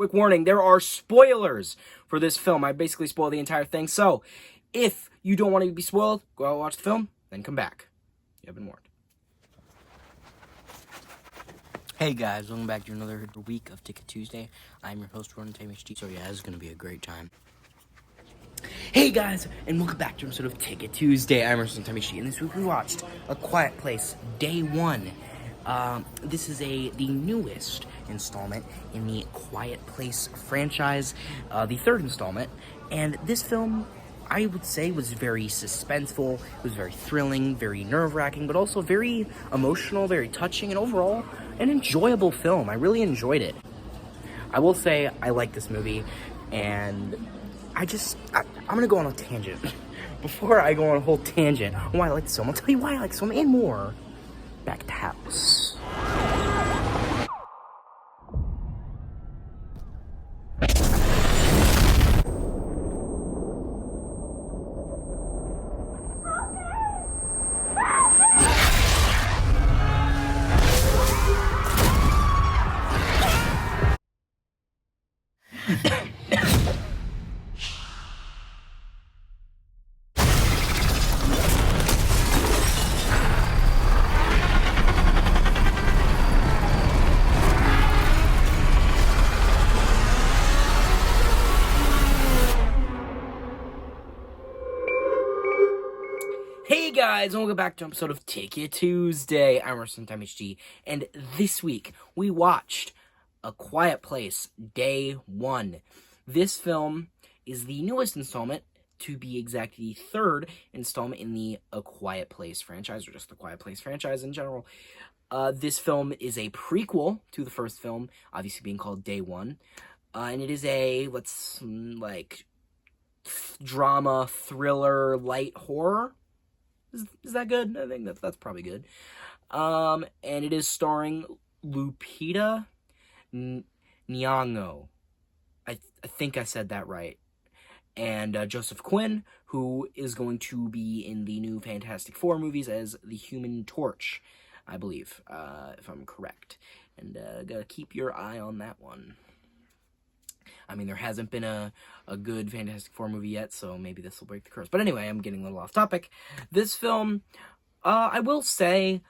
Quick warning, there are spoilers for this film. I basically spoiled the entire thing. So, if you don't want to be spoiled, go out and watch the film, then come back. You have been warned. Hey guys, welcome back to another week of Ticket Tuesday. I'm your host, Ron TMHD. So yeah, this is going to be a great time. Hey guys, and welcome back to an episode of Ticket Tuesday. I'm Russell TMHD, and this week we watched A Quiet Place, Day 1. This is the newest installment in the Quiet Place franchise, the third installment, and this film, I would say, was very suspenseful. It was very thrilling, very nerve-wracking, but also very emotional, very touching, and overall, an enjoyable film. I really enjoyed it. I will say I like this movie, and I'm gonna go on a tangent. Before I go on a whole tangent on why I like this film, I'll tell you why I like this film and more. Back at the house. Hey guys, and welcome back to an episode of Ticket Tuesday. I'm Russell TMHD, and this week we watched A Quiet Place, Day 1. This film is the newest installment, to be exact, the third installment in the A Quiet Place franchise, or just the Quiet Place franchise in general. This film is a prequel to the first film, obviously being called Day 1, and it is a, drama, thriller, light horror. Is that good? I think that's probably good. And it is starring Lupita Nyong'o. I think I said that right. And Joseph Quinn, who is going to be in the new Fantastic Four movies as the Human Torch, I believe, if I'm correct. And gotta keep your eye on that one. I mean, there hasn't been a good Fantastic Four movie yet, so maybe this will break the curse. But anyway, I'm getting a little off topic. This film, I will say,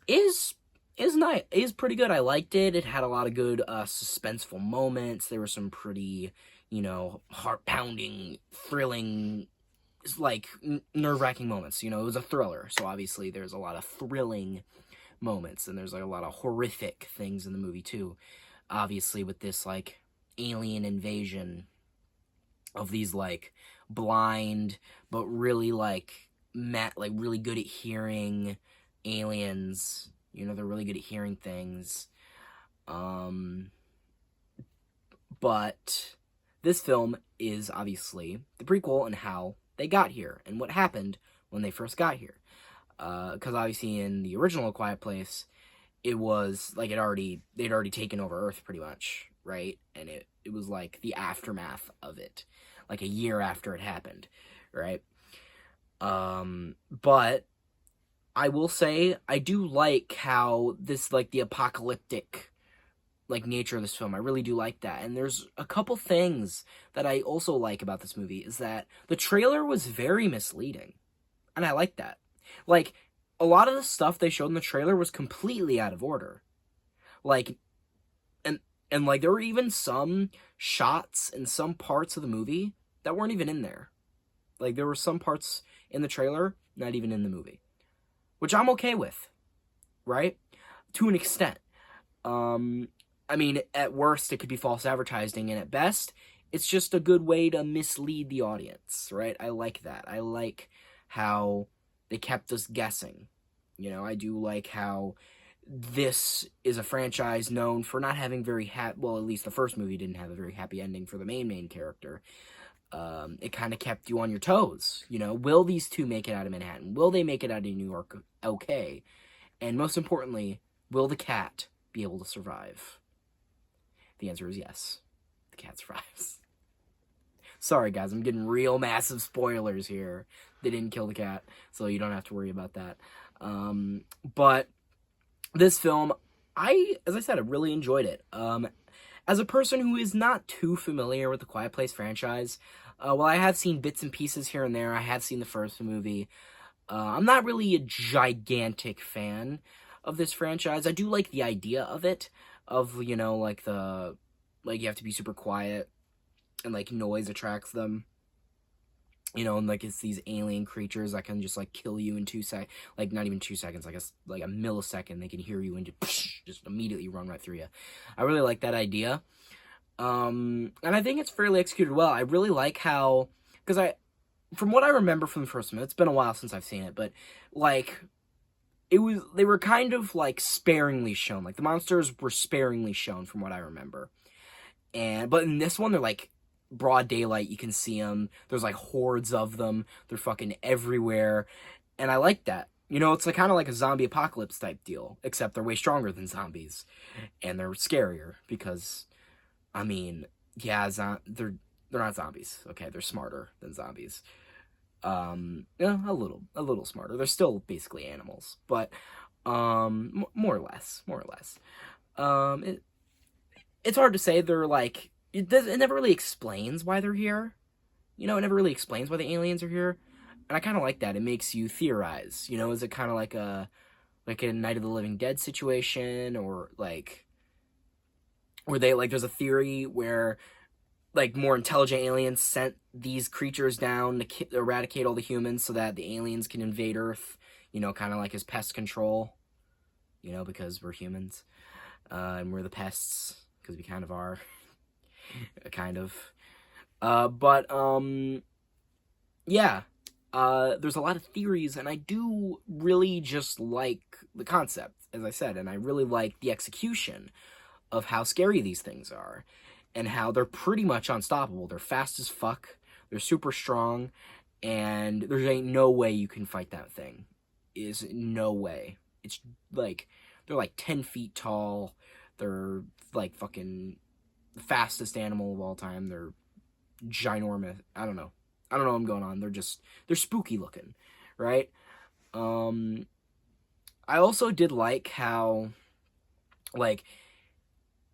is pretty good. I liked it. It had a lot of good suspenseful moments. There were some pretty, heart-pounding, thrilling, nerve-wracking moments. It was a thriller, so obviously there's a lot of thrilling moments, and there's a lot of horrific things in the movie too. Obviously, with this alien invasion of these blind but really really good at hearing aliens. They're really good at hearing things. But this film is obviously the prequel and how they got here and what happened when they first got here. Because obviously in the original Quiet Place, it was they'd already taken over Earth pretty much, right? And it was the aftermath of it, a year after it happened, right? But I will say I do like how this the apocalyptic nature of this film. I really do like that. And there's a couple things that I also like about this movie is that the trailer was very misleading, and I like that. A lot of the stuff they showed in the trailer was completely out of order. And there were even some shots in some parts of the movie that weren't even in there. There were some parts in the trailer not even in the movie, which I'm okay with, right? To an extent. I mean, at worst, it could be false advertising, and at best, it's just a good way to mislead the audience, right? I like that. I like how they kept us guessing. I do like how this is a franchise known for not having very well, at least the first movie didn't have a very happy ending for the main character. It kind of kept you on your toes. Will these two make it out of Manhattan? Will they make it out of New York okay? And most importantly, will the cat be able to survive? The answer is yes. The cat survives. Sorry, guys, I'm getting real massive spoilers here. They didn't kill the cat, so you don't have to worry about that. But this film, as I said, I really enjoyed it. as a person who is not too familiar with the Quiet Place franchise, while I have seen bits and pieces here and there, I have seen the first movie. I'm not really a gigantic fan of this franchise. I do like the idea of it, of, you know, like you have to be super quiet and like noise attracts them. You know, and like it's these alien creatures that can just like kill you in 2 seconds, like not even 2 seconds, like a millisecond. They can hear you and just immediately run right through you. I really like that idea, and I think it's fairly executed well. I really like how, because from what I remember from the first one, it's been a while since I've seen it, but like they were kind of like sparingly shown. Like the monsters were sparingly shown from what I remember, but in this one they're like broad daylight, you can see them. There's like hordes of them. They're fucking everywhere, and I like that. You know, it's like kind of like a zombie apocalypse type deal, except they're way stronger than zombies, and they're scarier because, I mean, yeah, they're not zombies. Okay, they're smarter than zombies. Yeah, a little smarter. They're still basically animals, but more or less. It's hard to say. They're like, it never really explains why they're here. You know, it never really explains why the aliens are here. And I kind of like that. It makes you theorize. You know, is it kind of like a Night of the Living Dead situation, or like, where they like there's a theory where like more intelligent aliens sent these creatures down to eradicate all the humans so that the aliens can invade Earth. You know, kind of like as pest control. You know, because we're humans, and we're the pests because we kind of are. Kind of. Yeah. There's a lot of theories, and I do really just like the concept, as I said, and I really like the execution of how scary these things are, and how they're pretty much unstoppable. They're fast as fuck, they're super strong, and there ain't no way you can fight that thing. Is no way. It's like, they're like 10 feet tall, they're like fucking the fastest animal of all time. They're ginormous. I don't know what's going on. They're spooky looking, right? I also did like how, like,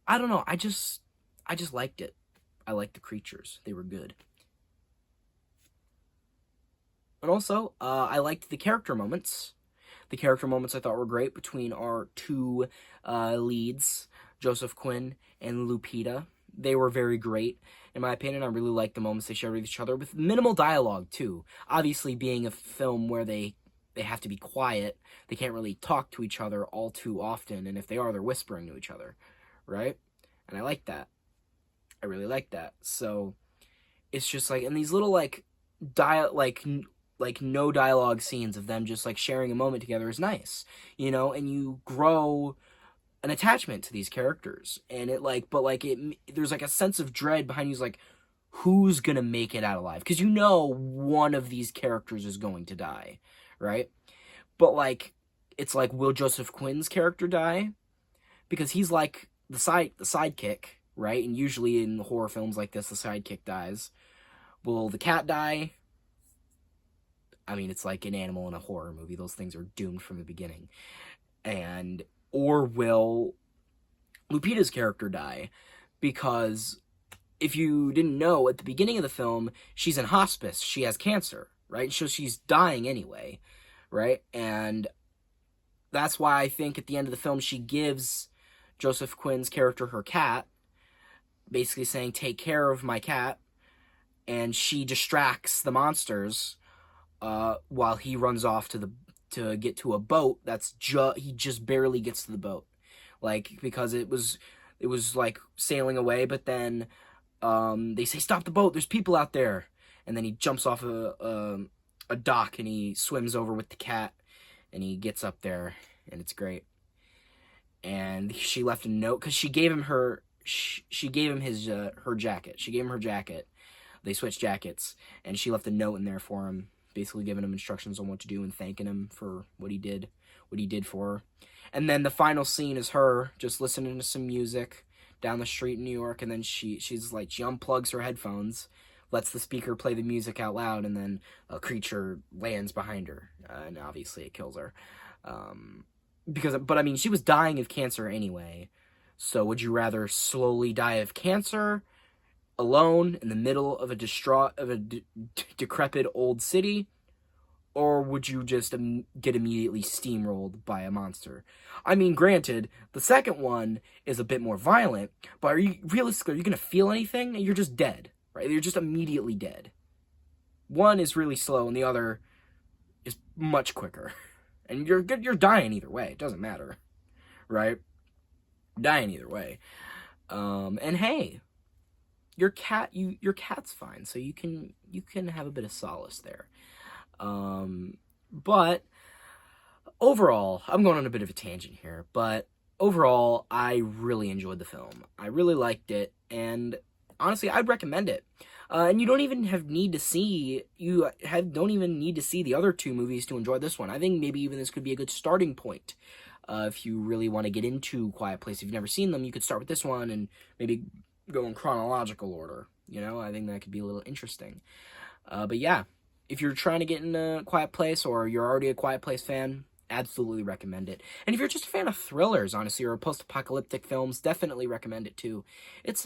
I don't know, I just liked it. I liked the creatures. They were good. And also, I liked the character moments. The character moments I thought were great between our two leads, Joseph Quinn and Lupita. They were very great, in my opinion. I really liked the moments they shared with each other, with minimal dialogue, too. Obviously, being a film where they have to be quiet, they can't really talk to each other all too often, and if they are, they're whispering to each other, right? And I like that. I really like that. So, it's just like, and these little, like, no dialogue scenes of them just, like, sharing a moment together is nice, you know? And you grow an attachment to these characters, and there's like a sense of dread behind you. Like, who's gonna make it out alive? Because you know one of these characters is going to die, right? But like, it's like, will Joseph Quinn's character die? Because he's like the sidekick, right? And usually in horror films like this, the sidekick dies. Will the cat die? I mean, it's like an animal in a horror movie. Those things are doomed from the beginning. Or will Lupita's character die? Because if you didn't know, at the beginning of the film, she's in hospice. She has cancer, right? So she's dying anyway, right? And that's why I think at the end of the film, she gives Joseph Quinn's character her cat, basically saying, take care of my cat. And she distracts the monsters while he runs off to get to a boat. He just barely gets to the boat, like, because it was like sailing away, but then they say, stop the boat, there's people out there, and then he jumps off a dock and he swims over with the cat, and he gets up there, and it's great. And she left a note, because she gave him her jacket. She gave him her jacket. They switched jackets, and she left a note in there for him, basically giving him instructions on what to do and thanking him for what he did for her. And then the final scene is her just listening to some music down the street in New York, and then she unplugs her headphones, lets the speaker play the music out loud, and then a creature lands behind her, and obviously it kills her. But I mean, she was dying of cancer anyway, So would you rather slowly die of cancer alone in the middle of a decrepit old city, or would you just get immediately steamrolled by a monster? I mean, granted, the second one is a bit more violent, but realistically, are you going to feel anything? You're just dead, right? You're just immediately dead. One is really slow, and the other is much quicker. And you're dying either way. It doesn't matter, right? Dying either way. And hey, your cat's fine, so you can have a bit of solace there. But overall, I'm going on a bit of a tangent here, but overall, I really enjoyed the film. I really liked it, and honestly, I'd recommend it. And you don't even need to see the other two movies to enjoy this one. I think maybe even this could be a good starting point. If you really want to get into Quiet Place, if you've never seen them, you could start with this one and maybe go in chronological order. You know, I think that could be a little interesting. But yeah, if you're trying to get in a Quiet Place, or you're already a Quiet Place fan, absolutely recommend it. And if you're just a fan of thrillers, honestly, or post-apocalyptic films, definitely recommend it too. It's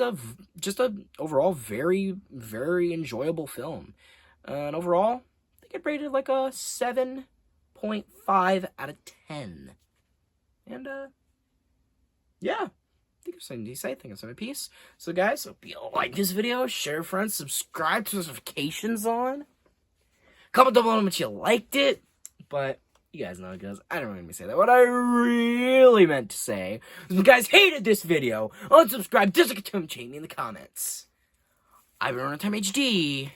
just a overall very, very enjoyable film. And overall, I think I'd rate it like a 7.5 out of 10. And, yeah. I think I've something to say. I think I've said my piece. So, guys, hope you like this video. Share with friends. Subscribe to notifications on. Comment down below how much you liked it. But you guys know how it goes. I don't really say that. What I really meant to say was, if you guys hated this video, unsubscribe, dislike, change me in the comments. I've been Running Time HD.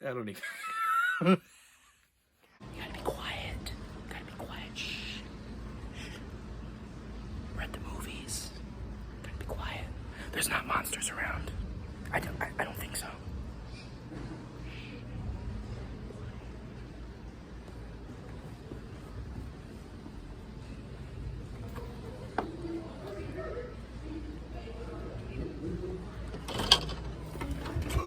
I don't even. You gotta be quiet. Gotta be quiet. Shh. We're at the movies. Gotta be quiet. There's not monsters around. I don't.